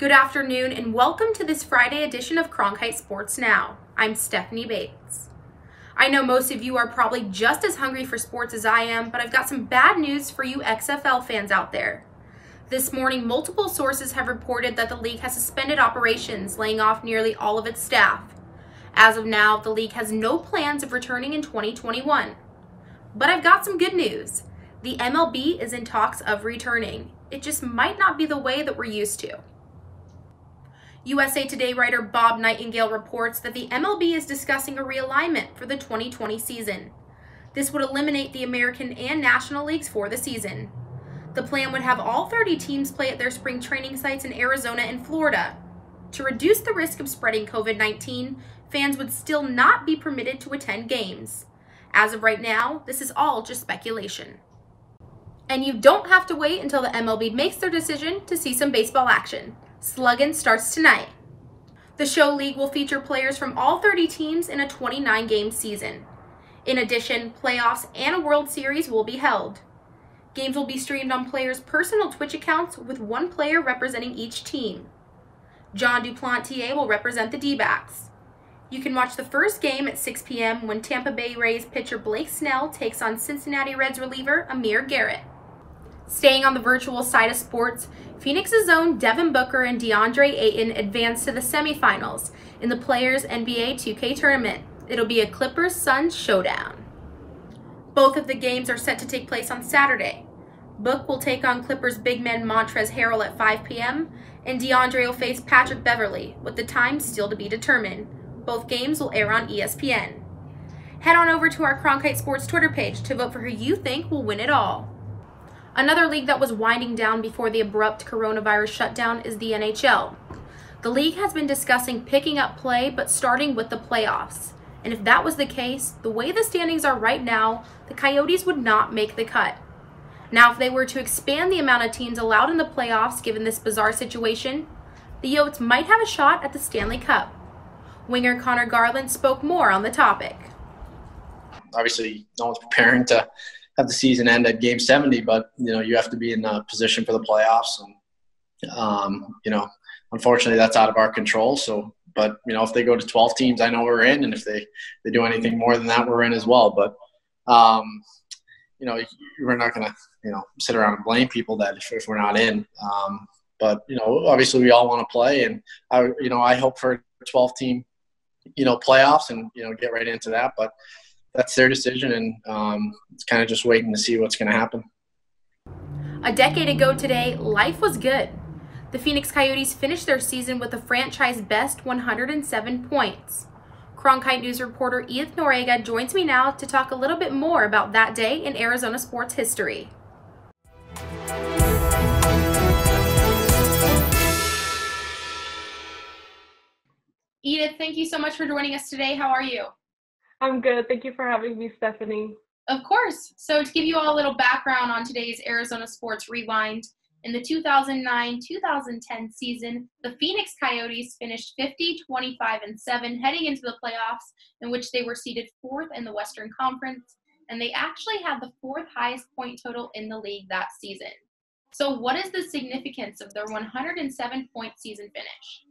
Good afternoon and welcome to this Friday edition of Cronkite Sports Now. I'm Stephanie Bates. I know most of you are probably just as hungry for sports as I am, but I've got some bad news for you XFL fans out there. This morning, multiple sources have reported that the league has suspended operations, laying off nearly all of its staff. As of now, the league has no plans of returning in 2021. But I've got some good news. The MLB is in talks of returning. It just might not be the way that we're used to. USA Today writer Bob Nightingale reports that the MLB is discussing a realignment for the 2020 season. This would eliminate the American and National Leagues for the season. The plan would have all 30 teams play at their spring training sites in Arizona and Florida. To reduce the risk of spreading COVID-19, fans would still not be permitted to attend games. As of right now, this is all just speculation. And you don't have to wait until the MLB makes their decision to see some baseball action. Sluggin' starts tonight. The show league will feature players from all 30 teams in a 29-game season. In addition, playoffs and a World Series will be held. Games will be streamed on players' personal Twitch accounts with one player representing each team. John Duplantier will represent the D-backs. You can watch the first game at 6 p.m. when Tampa Bay Rays pitcher Blake Snell takes on Cincinnati Reds reliever Amir Garrett. Staying on the virtual side of sports, Phoenix's own Devin Booker and DeAndre Ayton advanced to the semifinals in the Players NBA 2K tournament. It'll be a Clippers-Suns showdown. Both of the games are set to take place on Saturday. Book will take on Clippers big man Montrezl Harrell at 5 p.m., and DeAndre will face Patrick Beverley, with the time still to be determined. Both games will air on ESPN. Head on over to our Cronkite Sports Twitter page to vote for who you think will win it all. Another league that was winding down before the abrupt coronavirus shutdown is the NHL. The league has been discussing picking up play, but starting with the playoffs. And if that was the case, the way the standings are right now, the Coyotes would not make the cut. Now, if they were to expand the amount of teams allowed in the playoffs given this bizarre situation, the Yotes might have a shot at the Stanley Cup. Winger Connor Garland spoke more on the topic. Obviously, no one's preparing to have the season end at game 70, but you have to be in a position for the playoffs, and unfortunately that's out of our control. So but if they go to 12 teams, I know we're in, and if they do anything more than that, we're in as well. But we're not going to sit around and blame people that if we're not in. But obviously we all want to play, and I hope for a 12 team playoffs and get right into that, but that's their decision, and it's kind of just waiting to see what's going to happen. A decade ago today, life was good. The Phoenix Coyotes finished their season with a franchise-best 107 points. Cronkite News reporter Edith Noriega joins me now to talk a little bit more about that day in Arizona sports history. Edith, thank you so much for joining us today. How are you? I'm good. Thank you for having me, Stephanie. Of course. So to give you all a little background on today's Arizona Sports Rewind, in the 2009-2010 season, the Phoenix Coyotes finished 50-25-7 heading into the playoffs, in which they were seeded 4th in the Western Conference, and they actually had the 4th highest point total in the league that season. So what is the significance of their 107-point season finish?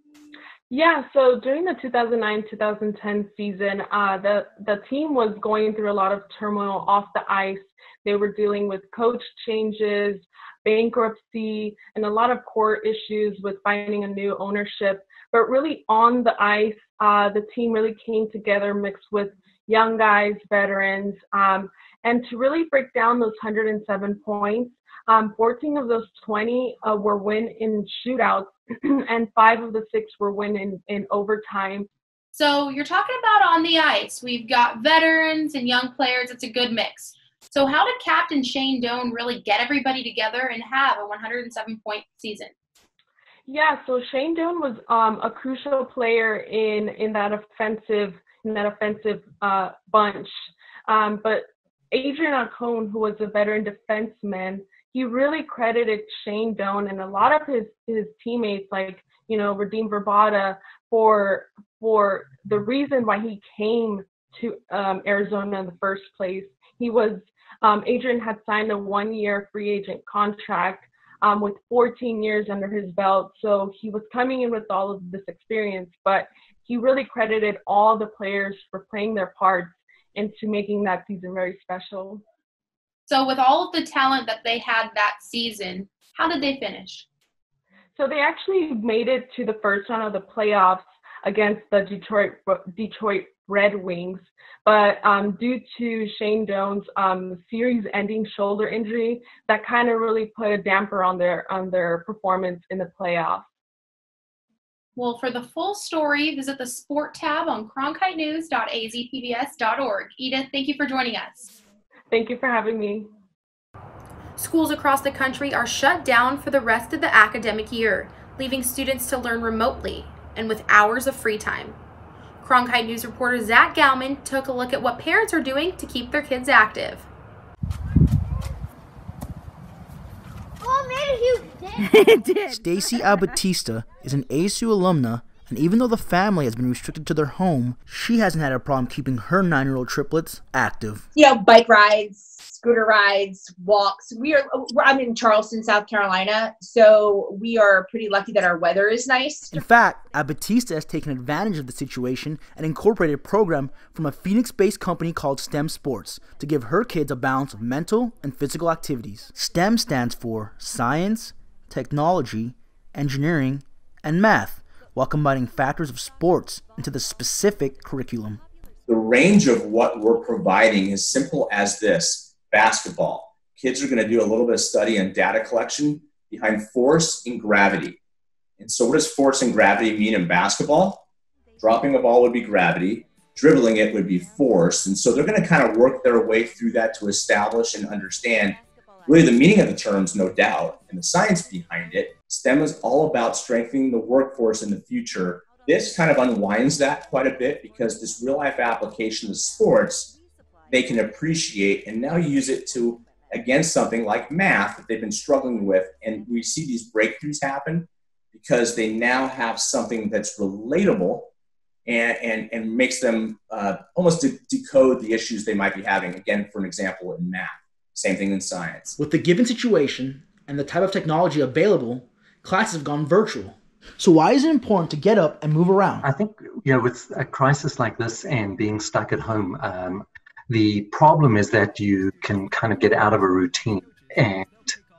Yeah, so during the 2009-2010 season, the team was going through a lot of turmoil off the ice. They were dealing with coach changes, bankruptcy, and a lot of core issues with finding a new ownership. But really on the ice, the team really came together, mixed with young guys, veterans, and to really break down those 107 points, 14 of those 20 were win in shootouts, and 5 of the 6 were win in overtime. So you're talking about on the ice. We've got veterans and young players. It's a good mix. So how did Captain Shane Doan really get everybody together and have a 107-point season? Yeah, so Shane Doan was a crucial player in that offensive bunch. But Adrian Arcone, who was a veteran defenseman, he really credited Shane Doan and a lot of his teammates, like Radim Verbata, for the reason why he came to Arizona in the first place. Adrian had signed a 1-year free agent contract with 14 years under his belt. So he was coming in with all of this experience, but he really credited all the players for playing their parts into making that season very special. So with all of the talent that they had that season, how did they finish? So they actually made it to the first round of the playoffs against the Detroit Red Wings. But due to Shane Doan's series-ending shoulder injury, that kind of really put a damper on their performance in the playoffs. Well, for the full story, visit the Sport tab on cronkitenews.azpbs.org. Edith, thank you for joining us. Thank you for having me. Schools across the country are shut down for the rest of the academic year, leaving students to learn remotely and with hours of free time. Cronkite News reporter Zach Galman took a look at what parents are doing to keep their kids active. It did. Stacy Abatista is an ASU alumna, and even though the family has been restricted to their home, she hasn't had a problem keeping her 9-year-old triplets active. Bike rides, scooter rides, walks. I'm in Charleston, South Carolina, so we are pretty lucky that our weather is nice. In fact, Abatista has taken advantage of the situation and incorporated a program from a Phoenix-based company called STEM Sports to give her kids a balance of mental and physical activities. STEM stands for science, technology, engineering, and math, while combining factors of sports into the specific curriculum. The range of what we're providing is simple as this: basketball. Kids are going to do a little bit of study on data collection behind force and gravity. And so what does force and gravity mean in basketball? Dropping a ball would be gravity, dribbling it would be force. And so they're going to kind of work their way through that to establish and understand really the meaning of the terms, no doubt, and the science behind it. STEM is all about strengthening the workforce in the future. This kind of unwinds that quite a bit because this real-life application of sports, they can appreciate and now use it to against something like math that they've been struggling with. And we see these breakthroughs happen because they now have something that's relatable and makes them almost decode the issues they might be having. Again, for an example, in math. Same thing in science. With the given situation and the type of technology available, classes have gone virtual. So why is it important to get up and move around? I think, with a crisis like this and being stuck at home, the problem is that you can kind of get out of a routine, and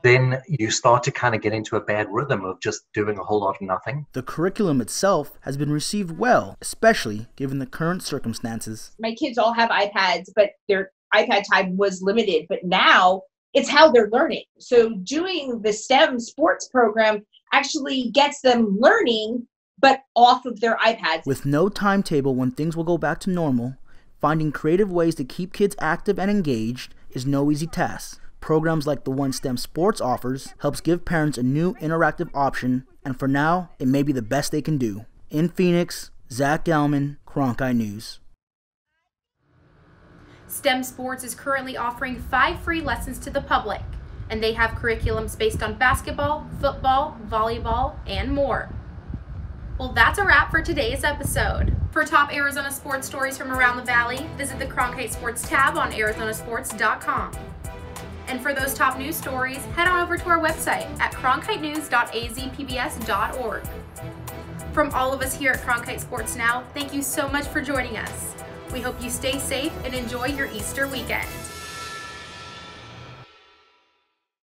then you start to kind of get into a bad rhythm of just doing a whole lot of nothing. The curriculum itself has been received well, especially given the current circumstances. My kids all have iPads, but their iPad time was limited, but now it's how they're learning. So doing the STEM sports program actually gets them learning, but off of their iPads. With no timetable when things will go back to normal, finding creative ways to keep kids active and engaged is no easy task. Programs like the one STEM Sports offers helps give parents a new interactive option, and for now, it may be the best they can do. In Phoenix, Zach Galman, Cronkite News. STEM Sports is currently offering 5 free lessons to the public, and they have curriculums based on basketball, football, volleyball, and more. Well, that's a wrap for today's episode. For top Arizona sports stories from around the valley, visit the Cronkite Sports tab on arizonasports.com. And for those top news stories, head on over to our website at cronkitenews.azpbs.org. From all of us here at Cronkite Sports Now, thank you so much for joining us. We hope you stay safe and enjoy your Easter weekend.